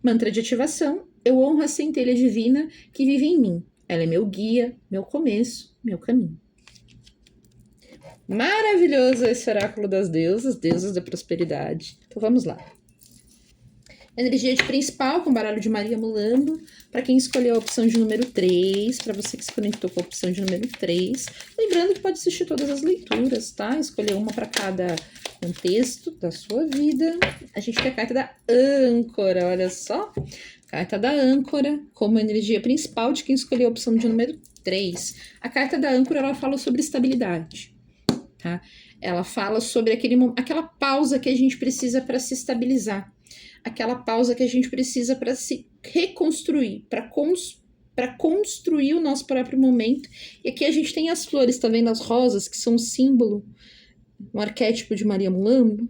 Mantra de ativação: eu honro a centelha divina que vive em mim. Ela é meu guia, meu começo, meu caminho. Maravilhoso esse oráculo das deusas da prosperidade. Então vamos lá. Energia de principal com baralho de Maria Mulambo. Para quem escolheu a opção de número 3, para você que se conectou com a opção de número 3. Lembrando que pode assistir todas as leituras, tá? Escolher uma para cada contexto da sua vida. A gente tem a carta da âncora, olha só. Carta da âncora como energia principal de quem escolheu a opção de número 3. A carta da âncora, ela fala sobre estabilidade, tá? Ela fala sobre aquela pausa que a gente precisa para se estabilizar. Aquela pausa que a gente precisa para se reconstruir, para construir o nosso próprio momento. E aqui a gente tem as flores, tá vendo? As rosas, que são um símbolo, um arquétipo de Maria Mulambo.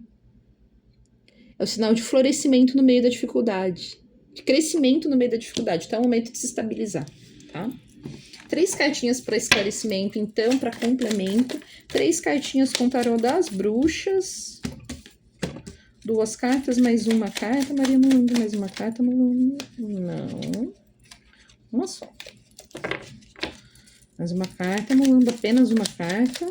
É o sinal de florescimento no meio da dificuldade, de crescimento no meio da dificuldade. Então é o momento de se estabilizar, tá? 3 cartinhas para esclarecimento, então, para complemento. 3 cartinhas com tarô das bruxas. 2 cartas, mais uma carta, Maria Mulambo, mais uma carta, Mulambo. Não. Uma só. Mais uma carta, Mulambo, apenas uma carta.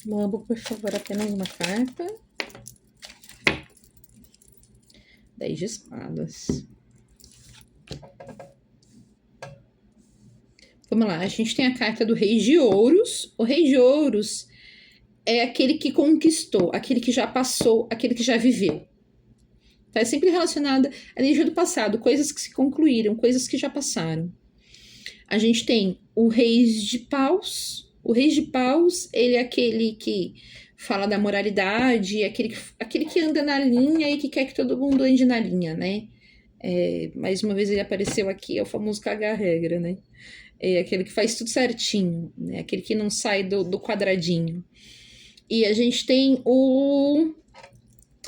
Mulambo, por favor, apenas uma carta. 10 de espadas. Vamos lá, a gente tem a carta do Rei de Ouros. O Rei de Ouros é aquele que conquistou, aquele que já passou, aquele que já viveu. Tá? É sempre relacionada à energia do passado, coisas que se concluíram, coisas que já passaram. A gente tem o Rei de Paus. O Rei de Paus, ele é aquele que fala da moralidade, aquele que anda na linha e que quer que todo mundo ande na linha, né? Mais uma vez ele apareceu aqui, é o famoso cagar regra, né? É aquele que faz tudo certinho, né? Aquele que não sai do quadradinho. E a gente tem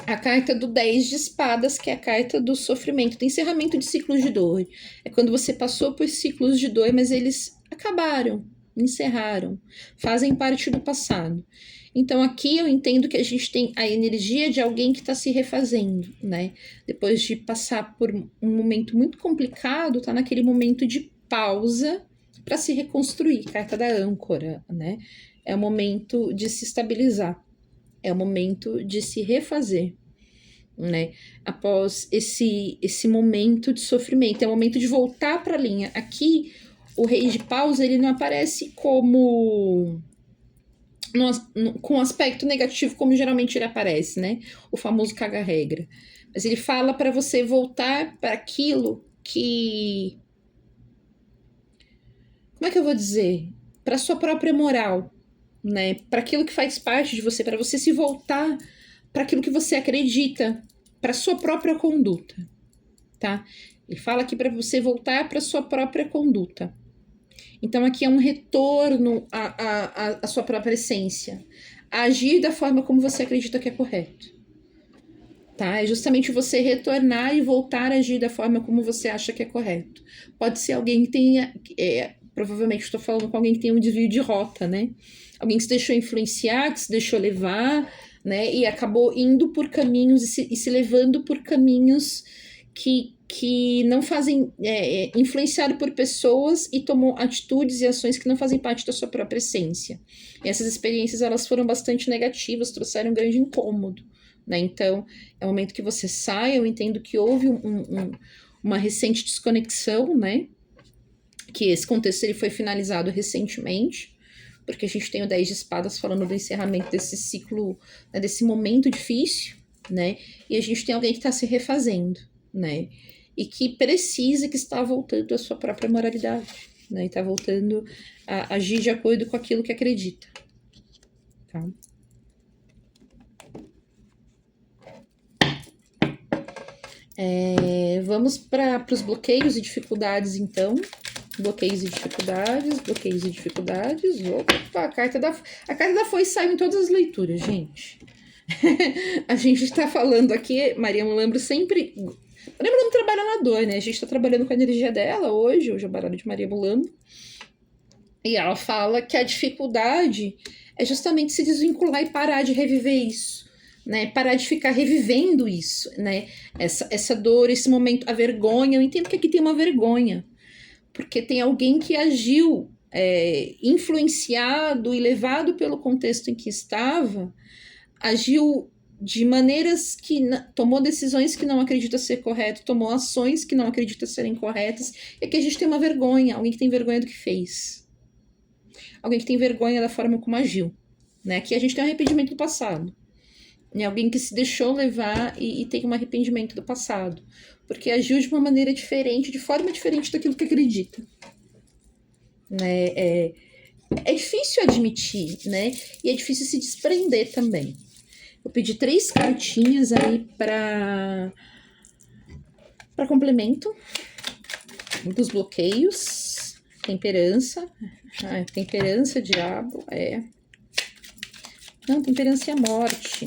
a carta do 10 de espadas, que é a carta do sofrimento, do encerramento de ciclos de dor. É quando você passou por ciclos de dor, mas eles acabaram, encerraram, fazem parte do passado. Então aqui eu entendo que a gente tem a energia de alguém que está se refazendo, né? Depois de passar por um momento muito complicado, tá naquele momento de pausa para se reconstruir. Carta da âncora, né? É o momento de se estabilizar. É o momento de se refazer, né? Após esse momento de sofrimento. É o momento de voltar para a linha. Aqui, o Rei de Paus, ele não aparece como com aspecto negativo, como geralmente ele aparece, né? O famoso caga-regra. Mas ele fala para você voltar para aquilo que... Como é que eu vou dizer? Para sua própria moral, né? Para aquilo que faz parte de você, para você se voltar para aquilo que você acredita, para sua própria conduta, tá? Ele fala aqui para você voltar para sua própria conduta. Então aqui é um retorno à sua própria essência, a agir da forma como você acredita que é correto, tá? É justamente você retornar e voltar a agir da forma como você acha que é correto. Pode ser alguém que tenha, provavelmente estou falando com alguém que tem um desvio de rota, né? Alguém que se deixou influenciar, que se deixou levar, né? E acabou indo por caminhos e se levando por caminhos que não fazem, influenciado por pessoas e tomou atitudes e ações que não fazem parte da sua própria essência. E essas experiências, elas foram bastante negativas, trouxeram um grande incômodo, né? Então, é o momento que você sai. Eu entendo que houve uma recente desconexão, né? Que esse contexto ele foi finalizado recentemente, porque a gente tem o 10 de espadas falando do encerramento desse ciclo, né, desse momento difícil, né? E a gente tem alguém que está se refazendo, né? E que precisa, que está voltando à sua própria moralidade, né? E está voltando a agir de acordo com aquilo que acredita, tá? Vamos para os bloqueios e dificuldades, então. Bloqueios e dificuldades, bloqueios e dificuldades. Opa, a carta da foice saiu em todas as leituras, gente. A gente tá falando aqui, Maria Mulambro sempre... Maria Mulambro trabalha na dor, né? A gente tá trabalhando com a energia dela hoje é o baralho de Maria Mulambro. E ela fala que a dificuldade é justamente se desvincular e parar de reviver isso, né? Parar de ficar revivendo isso, né? Essa dor, esse momento, a vergonha. Eu entendo que aqui tem uma vergonha, porque tem alguém que agiu influenciado e levado pelo contexto em que estava, agiu de maneiras que tomou decisões que não acredita ser correto, tomou ações que não acredita serem corretas, e aqui a gente tem uma vergonha, alguém que tem vergonha do que fez, alguém que tem vergonha da forma como agiu, né? Aqui a gente tem um arrependimento do passado, né? Alguém que se deixou levar e tem um arrependimento do passado, porque agiu de uma maneira diferente, de forma diferente daquilo que acredita, né? É difícil admitir, né? E é difícil se desprender também. Eu pedi 3 cartinhas aí para complemento dos bloqueios. Temperança. Temperança, diabo. Não, temperança e a morte.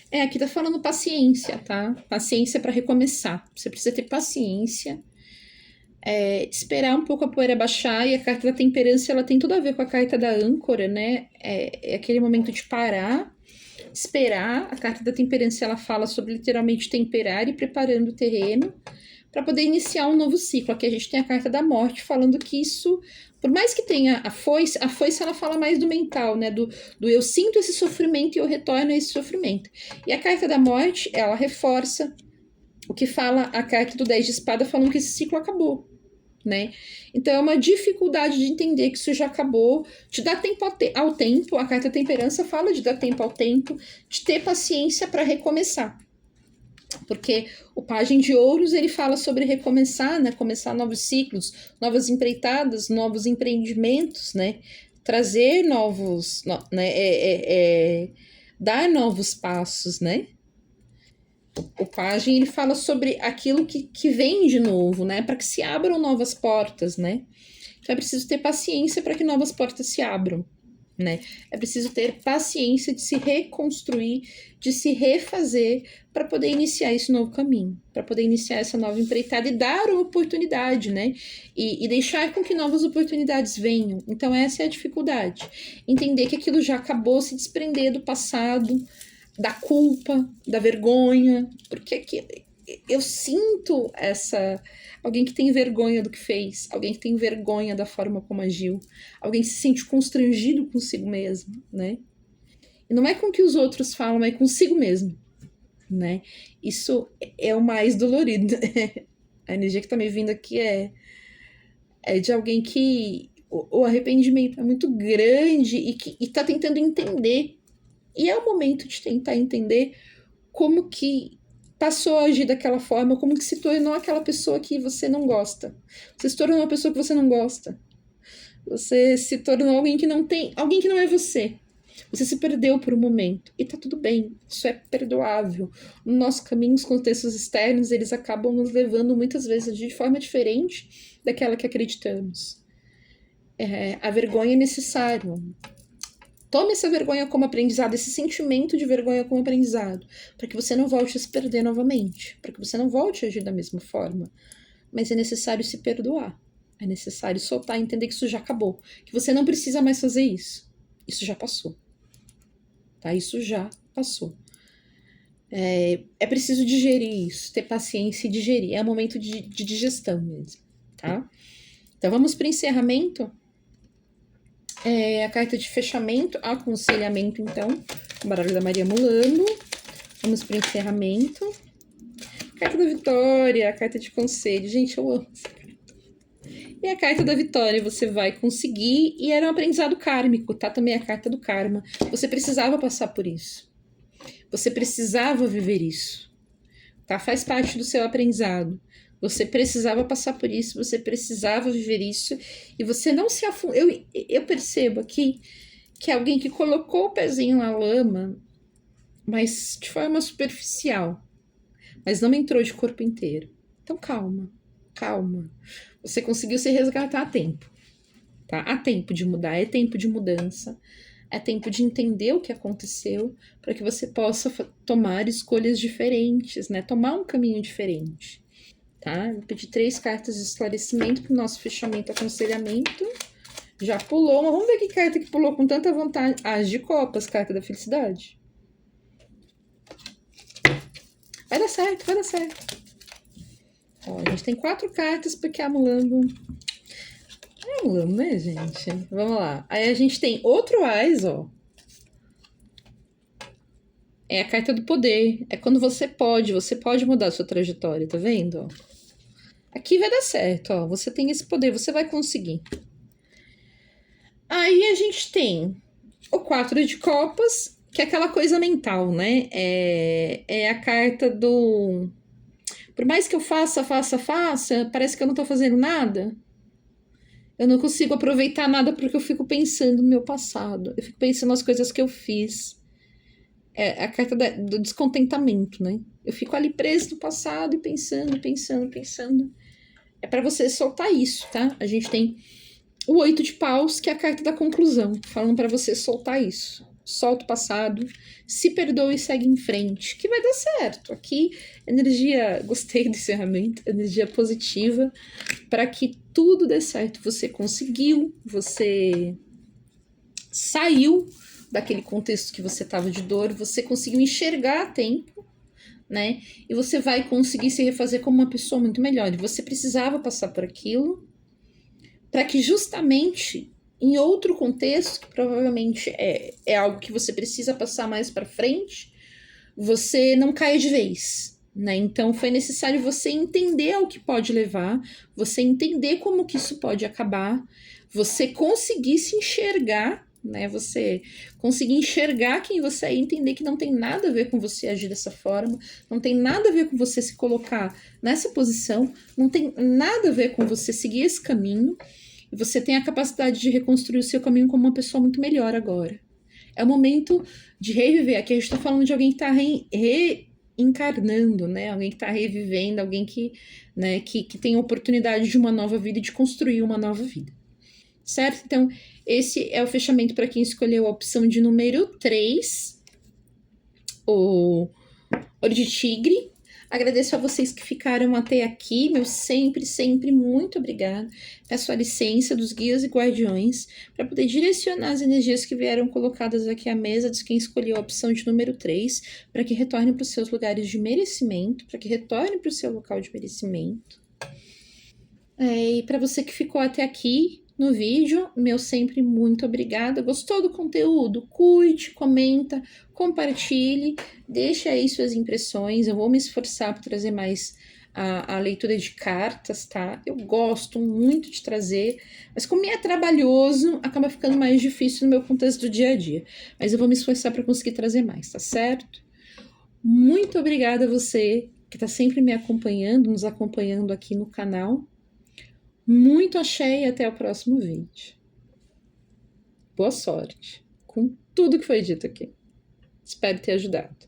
Aqui tá falando paciência, tá? Paciência para recomeçar. Você precisa ter paciência, esperar um pouco a poeira baixar, e a carta da temperança, ela tem tudo a ver com a carta da âncora, né? É aquele momento de parar, esperar. A carta da temperança, ela fala sobre literalmente temperar e preparando o terreno para poder iniciar um novo ciclo. Aqui a gente tem a carta da morte falando que isso, por mais que tenha a foice ela fala mais do mental, né? Do eu sinto esse sofrimento e eu retorno a esse sofrimento. E a carta da morte, ela reforça o que fala a carta do 10 de espada, falando que esse ciclo acabou, né? Então é uma dificuldade de entender que isso já acabou, de dar tempo ao tempo. A carta temperança fala de dar tempo ao tempo, de ter paciência para recomeçar. Porque o Pajem de Ouros, ele fala sobre recomeçar, né? Começar novos ciclos, novas empreitadas, novos empreendimentos, né? Trazer novos, né? Dar novos passos, né? O Pajem, ele fala sobre aquilo que vem de novo, né? Para que se abram novas portas, né? Então é preciso ter paciência para que novas portas se abram, né? É preciso ter paciência de se reconstruir, de se refazer para poder iniciar esse novo caminho, para poder iniciar essa nova empreitada e dar uma oportunidade, né? E deixar com que novas oportunidades venham. Então essa é a dificuldade. Entender que aquilo já acabou, se desprender do passado, da culpa, da vergonha, porque eu sinto alguém que tem vergonha do que fez, alguém que tem vergonha da forma como agiu, alguém que se sente constrangido consigo mesmo, né? E não é com o que os outros falam, é consigo mesmo, né? Isso é o mais dolorido. A energia que tá me vindo aqui é de alguém que o arrependimento é muito grande e tá tentando entender. E é o momento de tentar entender como que passou a agir daquela forma, como que se tornou aquela pessoa que você não gosta. Você se tornou uma pessoa que você não gosta. Você se tornou alguém que não é você. Você se perdeu por um momento. E tá tudo bem, isso é perdoável. No nosso caminho, os contextos externos, eles acabam nos levando muitas vezes de forma diferente daquela que acreditamos. A vergonha é necessária. Tome essa vergonha como aprendizado, esse sentimento de vergonha como aprendizado, para que você não volte a se perder novamente, para que você não volte a agir da mesma forma. Mas é necessário se perdoar, é necessário soltar e entender que isso já acabou, que você não precisa mais fazer isso. Isso já passou, tá? Isso já passou. É preciso digerir isso, ter paciência e digerir. É um momento de digestão mesmo, tá? Então vamos para o encerramento. A carta de fechamento, aconselhamento, então, o baralho da Maria Mulambro. Vamos para o encerramento. Carta da vitória, a carta de conselho. Gente, eu amo essa carta. E a carta da vitória, você vai conseguir, e era um aprendizado kármico, tá? Também a carta do karma. Você precisava passar por isso. Você precisava viver isso, tá? Faz parte do seu aprendizado. Você precisava passar por isso, você precisava viver isso, e você não se afunda. Eu percebo aqui que é alguém que colocou o pezinho na lama, mas de forma superficial, mas não entrou de corpo inteiro. Então calma, calma. Você conseguiu se resgatar a tempo, tá? Há tempo de mudar, é tempo de mudança, é tempo de entender o que aconteceu para que você possa tomar escolhas diferentes, né? Tomar um caminho diferente, tá? Eu pedi 3 cartas de esclarecimento para o nosso fechamento, aconselhamento. Já pulou, mas vamos ver que carta que pulou com tanta vontade. As de copas, carta da felicidade. Vai dar certo, vai dar certo. Ó, a gente tem 4 cartas porque a Mulambo... É a Mulambo, né, gente? Vamos lá. Aí a gente tem outro Ás, ó. É a carta do poder. É quando você pode mudar a sua trajetória, tá vendo? Ó. Aqui vai dar certo, ó. Você tem esse poder, você vai conseguir. Aí a gente tem o 4 de copas, que é aquela coisa mental, né? É a carta do... Por mais que eu faça, parece que eu não tô fazendo nada. Eu não consigo aproveitar nada porque eu fico pensando no meu passado. Eu fico pensando nas coisas que eu fiz. É a carta do descontentamento, né? Eu fico ali preso no passado e pensando. É para você soltar isso, tá? A gente tem o 8 de paus, que é a carta da conclusão, falando para você soltar isso. Solta o passado, se perdoe e segue em frente, que vai dar certo. Aqui, energia, gostei do encerramento, energia positiva, para que tudo dê certo. Você conseguiu, você saiu daquele contexto que você estava de dor, você conseguiu enxergar a tempo, né? E você vai conseguir se refazer como uma pessoa muito melhor. E você precisava passar por aquilo, para que justamente em outro contexto, que provavelmente é algo que você precisa passar mais para frente, você não caia de vez, né? Então foi necessário você entender ao que pode levar, você entender como que isso pode acabar, você conseguir se enxergar, né? Você conseguir enxergar quem você é e entender que não tem nada a ver com você agir dessa forma, não tem nada a ver com você se colocar nessa posição, não tem nada a ver com você seguir esse caminho. E você tem a capacidade de reconstruir o seu caminho como uma pessoa muito melhor agora. É o momento de reviver. Aqui a gente tá falando de alguém que tá reencarnando, né? Alguém que tá revivendo, alguém que, né, que tem a oportunidade de uma nova vida e de construir uma nova vida. Certo? Então, esse é o fechamento para quem escolheu a opção de número 3, o Olho de Tigre. Agradeço a vocês que ficaram até aqui, meu sempre muito obrigada. Peço a licença dos guias e guardiões para poder direcionar as energias que vieram colocadas aqui à mesa de quem escolheu a opção de número 3, para que retorne para os seus lugares de merecimento, para que retorne para o seu local de merecimento. E para você que ficou até aqui no vídeo, meu sempre muito obrigada. Gostou do conteúdo? Curte, comenta, compartilhe, deixe aí suas impressões. Eu vou me esforçar para trazer mais a leitura de cartas, tá? Eu gosto muito de trazer, mas como é trabalhoso, acaba ficando mais difícil no meu contexto do dia a dia. Mas eu vou me esforçar para conseguir trazer mais, tá certo? Muito obrigada a você que está sempre me acompanhando, nos acompanhando aqui no canal. Muito axé e até o próximo vídeo. Boa sorte com tudo que foi dito aqui. Espero ter ajudado.